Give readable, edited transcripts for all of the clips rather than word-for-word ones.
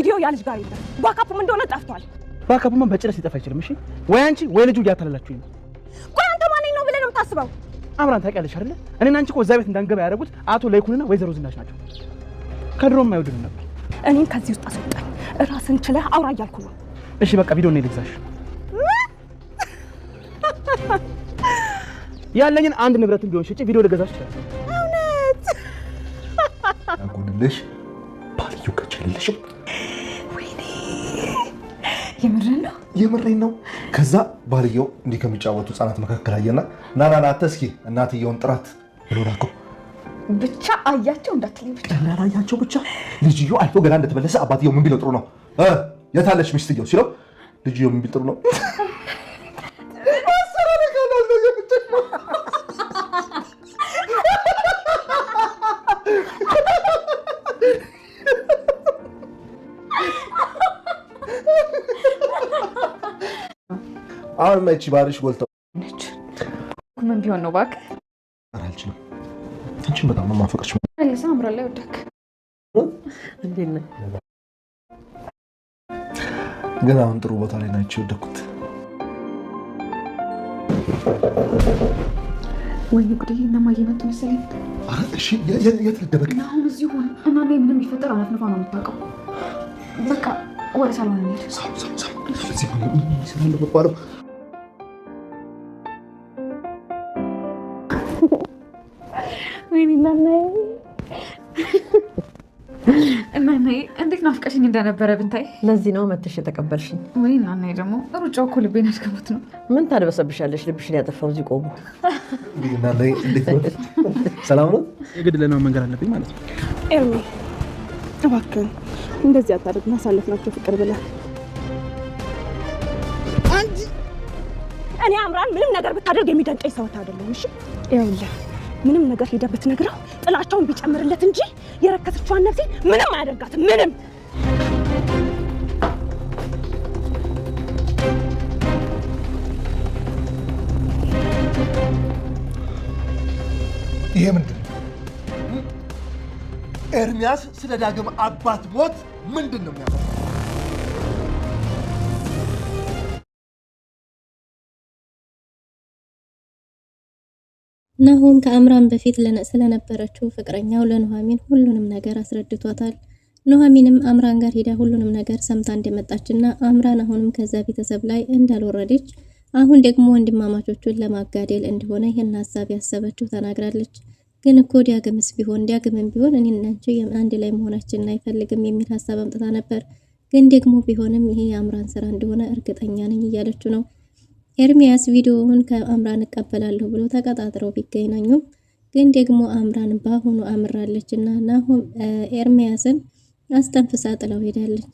ቪዲዮ ያልሽ ጋር ይላል ባካፑም እንደሆነ ጠፍቷል ባካፑም በጭራሽ ሊጠፋ አይችልም እሺ ወይ አንቺ ወይ ልጁ እያታለላችሁኝ ነው ቆይ አንተ ማን ነው ብለህ ነው የምታስበው አምራን ታውቂያለሽ አይደል እኔና አንቺ እኮ እዛ ቤት እንዳንገባ ያደረጉት አቶ ለይኩንና ወይዘሮ ዝናሽ ናቸው ከድሮም አይወዱን ነበር እኔን ከዚህ ውስጥ አስወጣኝ ራስን ችለህ አውራ እያልኩ ነው እሺ በቃ ቪዲዮ ነው ልግዛሽ ያለኝን አንድ ንብረትን ቢሆን ሽጪ ቪዲዮ ልገዛሽ ይችላል እውነት አጎንልሽ ባልዩ ከቸልልሽ ወይኔ የምሬን ነው ከዛ ባልየው እንዲህ ከሚጫወቱ ህጻናት መካከል አየና ናናና ተስኪ እናትየውን ጥራት ብሎ ላከው ብቻ አያቸው እንዳትለኝ ብቻ አያቸው ብቻ ልጅዮ አይቶ ገና እንደተመለሰ አባትየው ምን ቢለው ጥሩ ነው የታለች ሚስትየው ሲለው ልጅዮ ምን ቢል ጥሩ ነው አሁን ማይቺ ባሪሽ ጎልተው ነች ምን ቢሆን ነው ባክ አልችልም አንቺን በጣም ነው ማፈቅርሽ አሊሳ አምራ ላይ ወደክ እንዴት ነህ ግን አሁን ጥሩ ቦታ ላይ ናቸው ወደኩት ወይ ጉዴ እነማዬ መጡ መሰለኝ አረ እሺ የት ልደበቅ አሁን እዚህ ሆነ እና ምንም ይፈጠር አናፍነፋ ነው የምታውቀው በቃ ወደ ሳሎን እንሂድ ስለዚህ ምን ይሰራል በባለው ወይኔ እናናዬ እንዴት ናፍቀሽኝ እንደነበረ ብታይ ለዚህ ነው መተሽ የተቀበልሽኝ ወይ እናናዬ ደግሞ ሩጫው እኮ ልቤን አስገቡት ነው ምን ታደበሰብሻለሽ ልብሽን ያጠፋው እዚህ ቆሙ እናናዬ እንዴት ነው ሰላም ነው የግድ ለና መንገር አለብኝ ማለት ነው ኤርሚ እባክህ እንደዚህ አታድርግ ማሳለፍናቸው ፍቅር ብለህ አንቺ እኔ አምራን ምንም ነገር ብታደርግ የሚደንቀኝ ሰው አይደለም እሺ ይኸውልህ ምንም ነገር ሄደህ ብትነግረው ጥላቻውን ቢጨምርለት እንጂ የረከሰችዋን ነፍሴ ምንም አያደርጋትም ምንም ይሄ ምንድን ነው ኤርሚያስ ስለ ዳግም አባት ሞት ምንድን ነው የሚያመጣው ናሆም ከአምራን በፊት ስለነበረችው ፍቅረኛው ለኑሐሚን ሁሉንም ነገር አስረድቷታል። ኑሐሚንም አምራን ጋር ሄዳ ሁሉንም ነገር ሰምታ እንደመጣችና አምራን አሁንም ከዛ ቤተሰብ ላይ እንዳልወረደች አሁን ደግሞ ወንድማማቾቹን ለማጋደል እንደሆነ ይህን ሀሳብ ያሰበችው ተናግራለች። ግን እኮ ዳግምም ቢሆን እኔና አንቺ አንድ ላይ መሆናችንን አይፈልግም የሚል ሀሳብ አምጥታ ነበር። ግን ደግሞ ቢሆንም ይሄ የአምራን ስራ እንደሆነ እርግጠኛ ነኝ እያለችው ነው። ኤርሚያስ ቪዲዮውን ከአምራን እቀበላለሁ ብሎ ተቀጣጥረው ቢገናኙም ግን ደግሞ አምራን ባሁኑ አምራለችና ናሆም ኤርሚያስን አስተንፍሳ ጥላው ሄዳለች።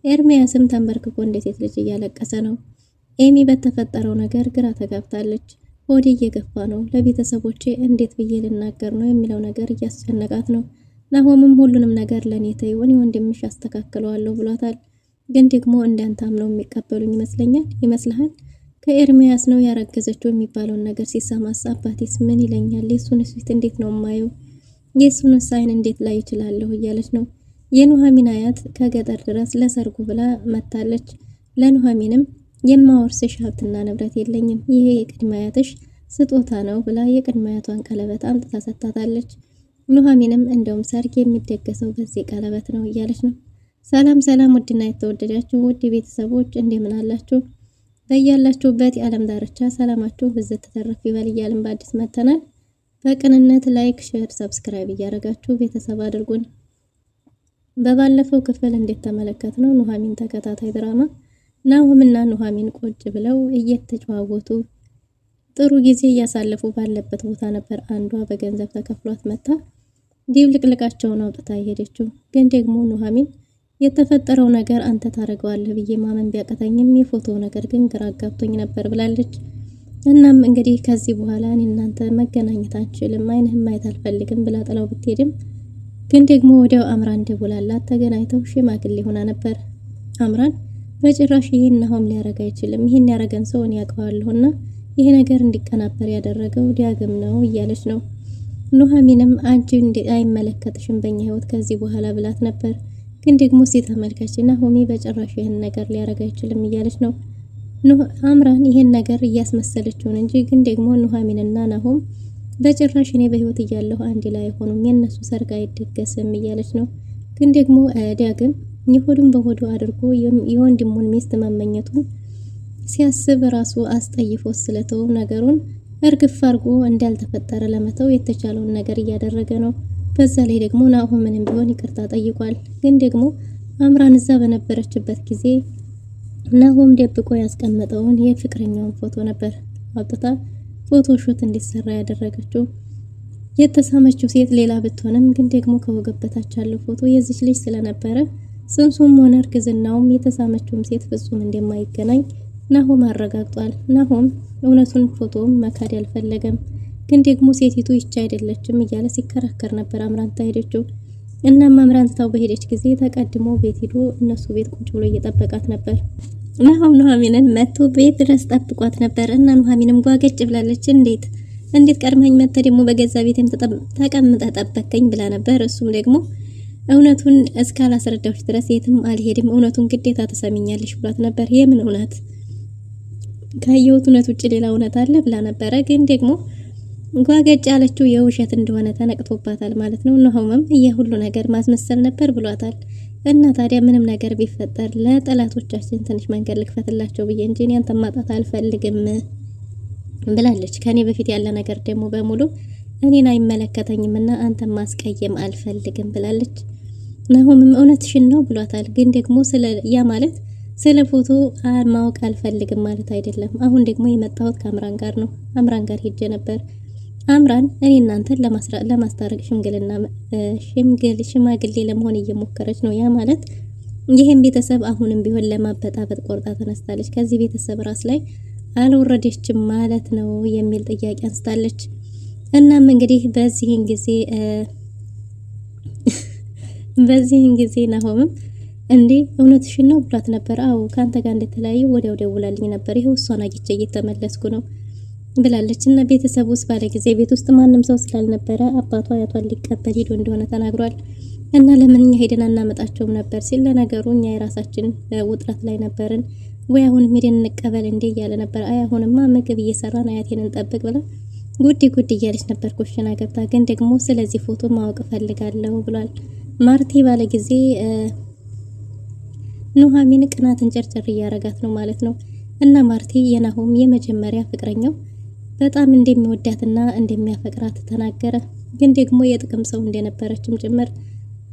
ኤርሚያስም ተንበርክኮ እንደ ሴት ልጅ እያለቀሰ ነው። ኤሚ በተፈጠረው ነገር ግራ ተጋብታለች። ሆዴ እየገፋ ነው፣ ለቤተሰቦቼ እንዴት ብዬ ልናገር ነው የሚለው ነገር እያስጨነቃት ነው። ናሆምም ሁሉንም ነገር ለኔ ተይው እኔ ወንድምሽ አስተካክለዋለሁ ብሏታል። ግን ደግሞ እንዳንተ አምነው የሚቀበሉኝ ይመስልሃል? ከኤርሚያስ ነው ያረገዘችው የሚባለውን ነገር ሲሰማስ አባቴስ ምን ይለኛል? የሱን ፊት እንዴት ነው ማየው? የሱን ሳይን እንዴት ላይ ይችላልሁ እያለች ነው። የኑሐሚን አያት ከገጠር ድረስ ለሰርጉ ብላ መታለች። ለኑሐሚንም የማወርስሽ ሀብትና ንብረት የለኝም፣ ይሄ የቅድመ አያትሽ ስጦታ ነው ብላ የቅድመ አያቷን ቀለበት አምጥታ ሰጥታታለች። ኑሐሚንም እንደውም ሰርግ የሚደገሰው በዚህ ቀለበት ነው እያለች ነው። ሰላም ውድና የተወደዳችሁ ውድ ቤተሰቦች እንደምን አላችሁ? በያላችሁበት የዓለም ዳርቻ ሰላማችሁ ብዝት ተተረፍ ይበል እያልን በአዲስ መተናል። በቅንነት ላይክ፣ ሼር፣ ሰብስክራይብ እያደረጋችሁ ቤተሰብ አድርጉን። በባለፈው ክፍል እንደተመለከትነው ኑሐሚን ተከታታይ ድራማ ናሆምና ኑሐሚን ቁጭ ብለው እየተጨዋወቱ ጥሩ ጊዜ እያሳለፉ ባለበት ቦታ ነበር አንዷ በገንዘብ ተከፍሏት መታ ዲብልቅልቃቸውን አውጥታ የሄደችው። ግን ደግሞ ኑሐሚን የተፈጠረው ነገር አንተ ታረጋዋለህ ብዬ ማመን ቢያቀተኝም የፎቶ ነገር ግን ግራ አጋብቶኝ ነበር ብላለች። እናም እንግዲህ ከዚህ በኋላ እኔ እናንተ መገናኘት አንችልም፣ አይንህም ማየት አልፈልግም ብላ ጥላው ብትሄድም ግን ደግሞ ወዲያው አምራን ደውላላት ተገናኝተው ሽማግሌ ሆና ነበር። አምራን በጭራሽ ይሄን ናሆም ሊያረጋ አይችልም፣ ይሄን ያረገን ሰው እኔ ያውቀዋለሁና ይሄ ነገር እንዲቀናበር ያደረገው ዳግም ነው እያለች ነው። ኑሐሚንም አንቺ አይመለከትሽም በእኛ ህይወት ከዚህ በኋላ ብላት ነበር። ግን ደግሞ እስቲ ተመልካች ናሆሜ በጭራሽ ይሄን ነገር ሊያረጋ አይችልም እያለች ነው አምራን ይሄን ነገር እያስመሰለችው እንጂ ግን ደግሞ ኑሐሚንና ናሆም በጭራሽ እኔ በህይወት እያለሁ አንድ ላይ ሆኖም የነሱ ሰርግ አይደገስም እያለች ነው። ግን ደግሞ ዳግም የሆዱን በሆዱ አድርጎ የወንድሙን ሚስት መመኘቱን ሲያስብ ራሱ አስጠይፎ ስለተው ነገሩን እርግፍ አድርጎ እንዳልተፈጠረ ለመተው የተቻለውን ነገር እያደረገ ነው። በዛ ላይ ደግሞ ናሆምንም ቢሆን ይቅርታ ጠይቋል። ግን ደግሞ አምራን እዛ በነበረችበት ጊዜ ናሆም ደብቆ ያስቀመጠውን የፍቅረኛውን ፎቶ ነበር አውጥታ ፎቶሾት እንዲሰራ ያደረገችው። የተሳመችው ሴት ሌላ ብትሆንም ግን ደግሞ ከወገብ በታች ያለው ፎቶ የዚች ልጅ ስለነበረ ጽንሱም ሆነ እርግዝናውም የተሳመችውም ሴት ፍጹም እንደማይገናኝ ናሆም አረጋግጧል። ናሆም እውነቱን ፎቶም መካድ አልፈለገም። ግን ደግሞ ሴቲቱ ይቻ አይደለችም እያለ ሲከራከር ነበር አምራን ታሄደችው። እናም አምራን ታው በሄደች ጊዜ ተቀድሞ ቤት ሄዶ እነሱ ቤት ቁጭ ብሎ እየጠበቃት ነበር። ናሆም ኑሐሚንን መጥቶ ቤት ድረስ ጠብቋት ነበር እና ኑሐሚንም ጓገጭ ብላለች። እንዴት ቀድመኝ መጥተ ደግሞ በገዛ ቤቴም ተቀምጠ ጠበቀኝ ብላ ነበር። እሱም ደግሞ እውነቱን እስካላስረዳሁሽ ድረስ የትም አልሄድም፣ እውነቱን ግዴታ ተሰሚኛለሽ ብሏት ነበር። የምን እውነት? ካየሁት እውነት ውጭ ሌላ እውነት አለ ብላ ነበረ። ግን ደግሞ ጓገጭ ያለችው የውሸት እንደሆነ ተነቅቶባታል ማለት ነው። ናሆምም የሁሉ ነገር ማስመሰል ነበር ብሏታል። እና ታዲያ ምንም ነገር ቢፈጠር ለጠላቶቻችን ትንሽ መንገድ ልክፈትላቸው ብዬ እንጂ እኔን ማጣት አልፈልግም ብላለች። ከኔ በፊት ያለ ነገር ደግሞ በሙሉ እኔን አይመለከተኝምና አንተን ማስቀየም አልፈልግም ብላለች። ናሆምም እውነትሽን ነው ብሏታል። ግን ደግሞ ያ ማለት ስለ ፎቶ ማወቅ አልፈልግም ማለት አይደለም። አሁን ደግሞ የመጣሁት ከአምራን ጋር ነው። አምራን ጋር ሄጄ ነበር። አምራን እኔ እናንተን ለማስታረቅ ሽማግሌ ለመሆን እየሞከረች ነው። ያ ማለት ይሄን ቤተሰብ አሁንም ቢሆን ለማበጣበጥ ቆርጣ ተነስታለች። ከዚህ ቤተሰብ ራስ ላይ አልወረደችም ማለት ነው የሚል ጥያቄ አንስታለች። እናም እንግዲህ በዚህን ጊዜ ናሆምም እንዴ እውነትሽን ነው ብሏት ነበር። አዎ ካንተ ጋር እንደተለያዩ ወዲያው ደውላልኝ ነበር። ይሄው እሷን አግኝቼ እየተመለስኩ ነው ብላለች። እና ቤተሰብ ውስጥ ባለ ጊዜ ቤት ውስጥ ማንም ሰው ስላልነበረ አባቷ አያቷን ሊቀበል ሄዶ እንደሆነ ተናግሯል። እና ለምን እኛ ሄደን አናመጣቸውም ነበር ሲል ለነገሩ እኛ የራሳችን ውጥረት ላይ ነበርን ወይ አሁንም ሄደን እንቀበል እንዴ እያለ ነበር። አይ አሁንማ ምግብ እየሰራን አያቴን እንጠብቅ ብላ ጉድ እያለች ነበር ኩሽና ገብታ። ግን ደግሞ ስለዚህ ፎቶ ማወቅ ፈልጋለሁ ብሏል። ማርቲ ባለ ጊዜ ኑሐሚን ቅናትን ጨርጨር እያረጋት ነው ማለት ነው። እና ማርቲ የናሆም የመጀመሪያ ፍቅረኛው በጣም እንደሚወዳትና እንደሚያፈቅራት ተናገረ። ግን ደግሞ የጥቅም ሰው እንደነበረችም ጭምር።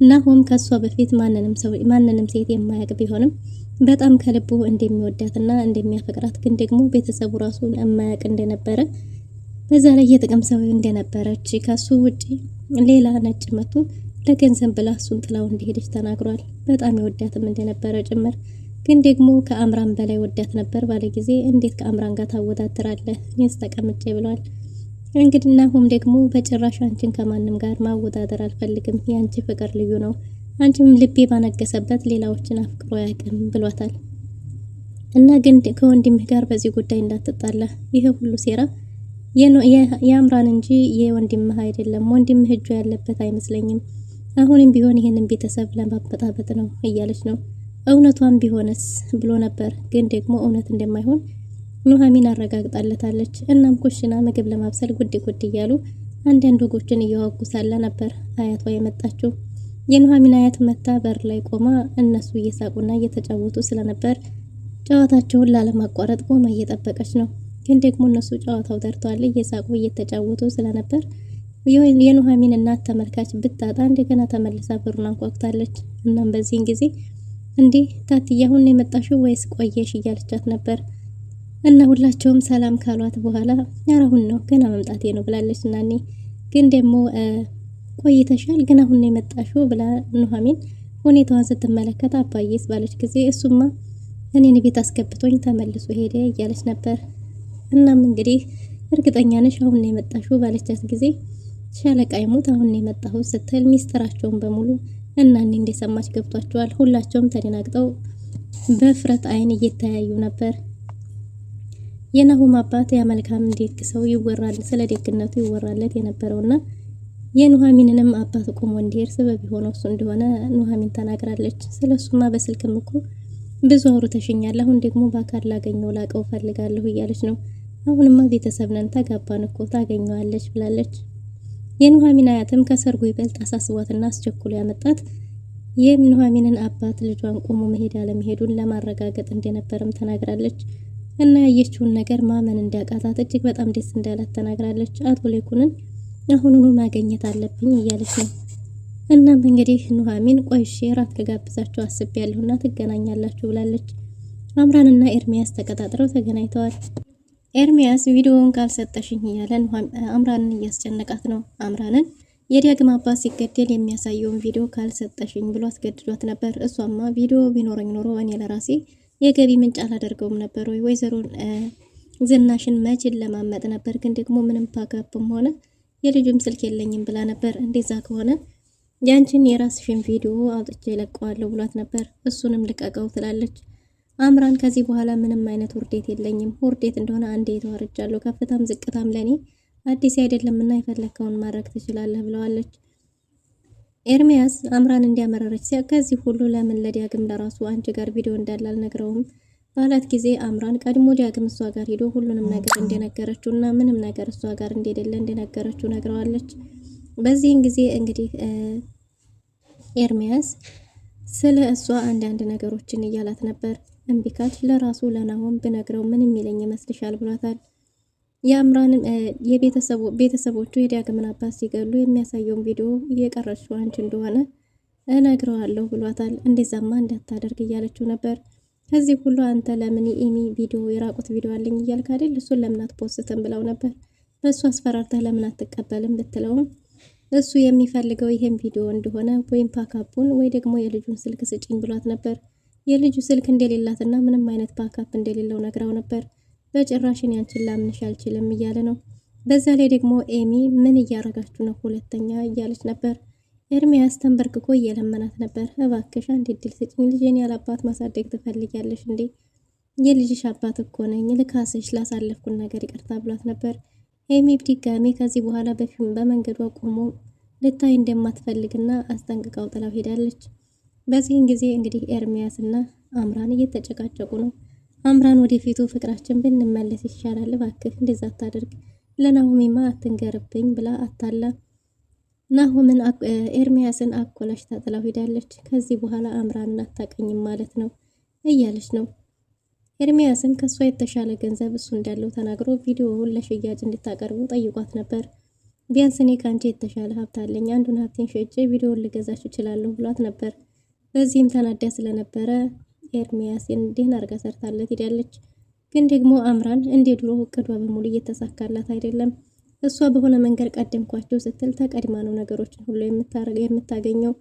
ናሆም ከሷ በፊት ማንንም ሴት የማያውቅ ቢሆንም በጣም ከልቡ እንደሚወዳትና እንደሚያፈቅራት ግን ደግሞ ቤተሰቡ ራሱ የማያውቅ እንደነበረ በዛ ላይ የጥቅም ሰው እንደነበረች ከሱ ውጪ ሌላ ነጭ መቶ ለገንዘብ ብላ እሱን ጥላው እንደሄደች ተናግሯል። በጣም የወዳትም እንደነበረ ጭምር። ግን ደግሞ ከአምራን በላይ ወዳት ነበር ባለ ጊዜ እንዴት ከአምራን ጋር ታወዳድራለህ? እኔስ ተቀምጬ ብሏል። እንግዲህ ናሆም ደግሞ በጭራሽ አንቺን ከማንም ጋር ማወዳደር አልፈልግም፣ ያንቺ ፍቅር ልዩ ነው፣ አንቺም ልቤ ባነገሰበት ሌላዎችን አፍቅሮ ያቅም ብሏታል። እና ግን ከወንድምህ ጋር በዚህ ጉዳይ እንዳትጣላ፣ ይሄ ሁሉ ሴራ የአምራን እንጂ የወንድምህ አይደለም፣ ወንድምህ እጁ ያለበት አይመስለኝም፣ አሁንም ቢሆን ይሄንን ቤተሰብ ለማበጣበጥ ነው እያለች ነው። እውነቷን ቢሆንስ ብሎ ነበር። ግን ደግሞ እውነት እንደማይሆን ኑሐሚን አረጋግጣለታለች። እናም ኩሽና ምግብ ለማብሰል ጉድ እያሉ አንዳንድ ወጎችን እያወጉ ሳለ ነበር አያቷ የመጣችው። የኑሐሚን አያት መታ በር ላይ ቆማ እነሱ እየሳቁና እየተጫወቱ ስለነበር ጨዋታቸውን ላለማቋረጥ ቆማ እየጠበቀች ነው። ግን ደግሞ እነሱ ጨዋታው ደርቷል፣ እየሳቁ እየተጫወቱ ስለነበር የኑሐሚን እናት ተመልካች ብታጣ እንደገና ተመልሳ በሩን አንኳኩታለች። እናም በዚህን ጊዜ እንዴ ታትዬ አሁን የመጣሽው ወይስ ቆየሽ እያለቻት ነበር። እና ሁላቸውም ሰላም ካሏት በኋላ አሁን ነው ገና መምጣቴ ነው ብላለች። እናኔ ግን ደግሞ ቆይተሻል ግን አሁን ነው የመጣሽው ብላ ኑሐሚን ሁኔታዋን ስትመለከት አባዬስ ባለች ጊዜ እሱማ እኔን ቤት አስገብቶኝ ተመልሶ ሄደ እያለች ነበር። እናም እንግዲህ እርግጠኛ ነሽ አሁን ነው የመጣሽው ባለቻት ጊዜ ሻለቃ ይሙት አሁን ነው የመጣው ስትል ሚስጥራቸውን በሙሉ እናኔ እንደሰማች ገብቷቸዋል። ሁላቸውም ተደናግጠው በፍረት አይን እየተያዩ ነበር። የናሆም አባት ያ መልካም ደግ ሰው ይወራል ስለ ደግነቱ ይወራለት የነበረውና የኑሐሚንንም አባት ቆሞ እንዲሄድ ሰበብ የሆነው እሱ እንደሆነ ኑሐሚን ተናግራለች። ስለሱማ በስልክም እኮ ብዙ አውርተሽኛል፣ አሁን ደግሞ በአካል ላገኘው ላቀው ፈልጋለሁ እያለች ነው። አሁንማ ቤተሰብ ነን ተጋባን እኮ ታገኘዋለች ብላለች። የኑሐሚን አያትም ከሰርጉ ይበልጥ አሳስቧትና አስቸኩሎ ያመጣት የኑሐሚንን አባት ልጇን ቆሞ መሄድ አለመሄዱን ለማረጋገጥ እንደነበረም ተናግራለች። እና ያየችውን ነገር ማመን እንዳቃታት እጅግ በጣም ደስ እንዳላት ተናግራለች። አቶ ለይኩንን አሁኑኑ ማግኘት አለብኝ እያለች ነው። እናም እንግዲህ ኑሐሚን ቆይሽ ራት ልጋብዛችሁ አስቤያለሁና ትገናኛላችሁ ብላለች። አምራንና ኤርሚያስ ተቀጣጥረው ተገናኝተዋል። ኤርሚያስ ቪዲዮውን ካልሰጠሽኝ እያለ አምራንን እያስጨነቃት ነው። አምራንን የዳግም አባት ሲገደል የሚያሳየውን ቪዲዮ ካልሰጠሽኝ ብሎ አስገድዷት ነበር። እሷማ ቪዲዮ ቢኖረኝ ኖሮ እኔ ለራሴ የገቢ ምንጭ አላደርገውም ነበር ወይ ወይዘሮ ዝናሽን መቼን ለማመጥ ነበር፣ ግን ደግሞ ምንም ፓካፕም ሆነ የልጁም ስልክ የለኝም ብላ ነበር። እንደዛ ከሆነ ያንቺን የራስሽን ቪዲዮ አውጥቼ ለቀዋለሁ ብሏት ነበር። እሱንም ልቀቀው ትላለች አምራን። ከዚህ በኋላ ምንም አይነት ውርዴት የለኝም፣ ውርዴት እንደሆነ አንዴ ተዋርጃለሁ፣ ከፍታም ዝቅታም ለኔ አዲስ አይደለምና የፈለከውን ማድረግ ትችላለህ ብለዋለች። ኤርሚያስ አምራን እንዲያመረረች ከዚህ ሁሉ ለምን ለዳግም ለራሱ አንቺ ጋር ቪዲዮ እንዳለ አልነግረውም ባላት ጊዜ አምራን ቀድሞ ዳግም እሷ ጋር ሄዶ ሁሉንም ነገር እንደነገረችውና ምንም ነገር እሷ ጋር እንደሌለ እንደነገረችው ነግረዋለች። በዚህን ጊዜ እንግዲህ ኤርሚያስ ስለ እሷ አንዳንድ ነገሮችን እያላት ነበር። እምቢ ካልሽ ለራሱ ለናሆም ብነግረው ምን የሚለኝ ይመስልሻል ብሏታል። የአምራን ቤተሰቦቹ የዳግምን አባት ሲገሉ የሚያሳየውን ቪዲዮ እየቀረጽሽው አንቺ እንደሆነ እነግረዋለሁ ብሏታል። እንደዛማ እንዳታደርግ እያለችው ነበር። ከዚህ ሁሉ አንተ ለምን የኤሚ ቪዲዮ የራቁት ቪዲዮ አለኝ እያልክ አይደል እሱን ለምን አትፖስትም ብለው ነበር። በእሱ አስፈራርተህ ለምን አትቀበልም ብትለውም እሱ የሚፈልገው ይሄን ቪዲዮ እንደሆነ ወይም ፓካፑን ወይ ደግሞ የልጁን ስልክ ስጪኝ ብሏት ነበር። የልጁ ስልክ እንደሌላትና ምንም አይነት ፓካፕ እንደሌለው ነግራው ነበር። በጭራሽን ያንቺን ላምንሽ አልችልም እያለ ነው። በዛ ላይ ደግሞ ኤሚ ምን እያረጋችሁ ነው ሁለተኛ እያለች ነበር። ኤርሚያስ ተንበርክኮ እየለመናት ነበር። እባክሽ አንድ እድል ስጪኝ፣ ልጄን ያላባት ማሳደግ ትፈልጊያለሽ እንዴ? የልጅሽ አባት እኮ ነኝ፣ ልካስሽ ላሳለፍኩን ነገር ይቅርታ ብሏት ነበር። ኤሚ ድጋሜ ከዚህ በኋላ በመንገዷ ቆሞ ልታይ እንደማትፈልግና አስጠንቅቃው ጥላው ሄዳለች። በዚህን ጊዜ እንግዲህ ኤርሚያስና አምራን እየተጨቃጨቁ ነው። አምራን ወደፊቱ ፍቅራችን ብንመለስ ይሻላል፣ እባክህ እንደዛ አታድርግ፣ ለናሆሚማ አትንገርብኝ ብላ አታላ ናሆምን ኤርሚያስን አኮላሽ ታጥላው ሄዳለች። ከዚህ በኋላ አምራንን አታቀኝም ማለት ነው እያለች ነው። ኤርሚያስም ከሷ የተሻለ ገንዘብ እሱ እንዳለው ተናግሮ ቪዲዮውን ለሽያጭ እንድታቀርቡ ጠይቋት ነበር። ቢያንስ እኔ ካንቺ የተሻለ ሀብት አለኝ፣ አንዱን ሀብቴን ሸጬ ቪዲዮውን ልገዛችሁ እችላለሁ ብሏት ነበር። በዚህም ተናዳ ስለነበረ ኤርሚያስን ደህና አርጋ ሰርታለት ሄዳለች። ግን ደግሞ አምራን እንደ ድሮ እቅዷ በሙሉ እየተሳካላት አይደለም። እሷ በሆነ መንገድ ቀደምኳቸው ስትል ተቀድማ ነው ነገሮችን ሁሉ የምታገኘው።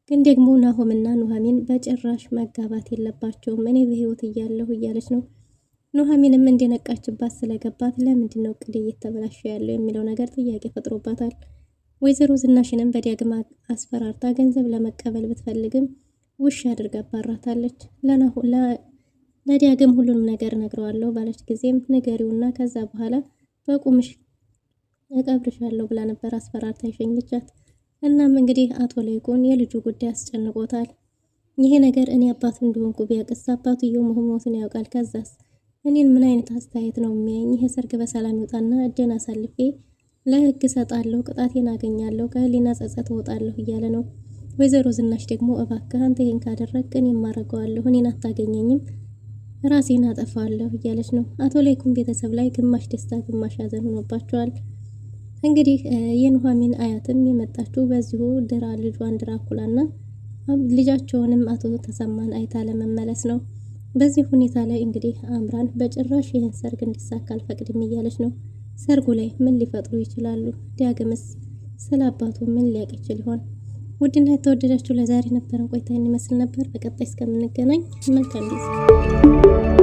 ግን ደግሞ ናሆምና ኑሐሚን በጭራሽ መጋባት የለባቸውም እኔ በህይወት እያለሁ እያለች ነው። ኑሐሚንም እንደነቃችባት ስለገባት ለምንድን ነው እቅድ እየተበላሸ ያለው የሚለው ነገር ጥያቄ ፈጥሮባታል። ወይዘሮ ዝናሽንም በዳግም አስፈራርታ ገንዘብ ለመቀበል ብትፈልግም ውሽ አድርጋ አባራታለች። ለዳግም ሁሉንም ነገር ነግረዋለሁ ባለች ጊዜም ንገሪውና ከዛ በኋላ በቁምሽ እቀብርሻለሁ ብላ ነበር አስፈራርታ ይሸኝቻት። እናም እንግዲህ አቶ ለይኩን የልጁ ጉዳይ አስጨንቆታል። ይሄ ነገር እኔ አባቱ እንደሆንኩ ቢያቅስ አባቱየው መሆኑን ያውቃል። ከዛስ እኔን ምን አይነት አስተያየት ነው የሚያኝ? ይሄ ሰርግ በሰላም ይውጣና እጄን አሳልፌ ለህግ ሰጣለሁ፣ ቅጣቴን አገኛለሁ፣ ከህሊና ጸጸት እወጣለሁ እያለ ነው። ወይዘሮ ዝናሽ ደግሞ እባክህ አንተ ይሄን ካደረግክ እኔ ማረገዋለሁ፣ እኔን አታገኘኝም፣ ራሴን አጠፋለሁ እያለች ነው። አቶ ለይኩን ቤተሰብ ላይ ግማሽ ደስታ ግማሽ ሐዘን ሆኖባቸዋል። እንግዲህ የኑሐሚን አያትም የመጣችው በዚሁ ልጇን ድራኩላና ልጃቸውንም አቶ ተሰማን አይታ ለመመለስ ነው። በዚህ ሁኔታ ላይ እንግዲህ አምራን በጭራሽ ይህን ሰርግ እንዲሳካ አልፈቅድም እያለች ነው። ሰርጉ ላይ ምን ሊፈጥሩ ይችላሉ? ዳግምስ ስለ አባቱ ምን ሊያውቅ ይችል ይሆን? ውድና የተወደዳችሁ ለዛሬ ነበረን ቆይታ ይመስል ነበር። በቀጣይ እስከምንገናኝ መልካም ጊዜ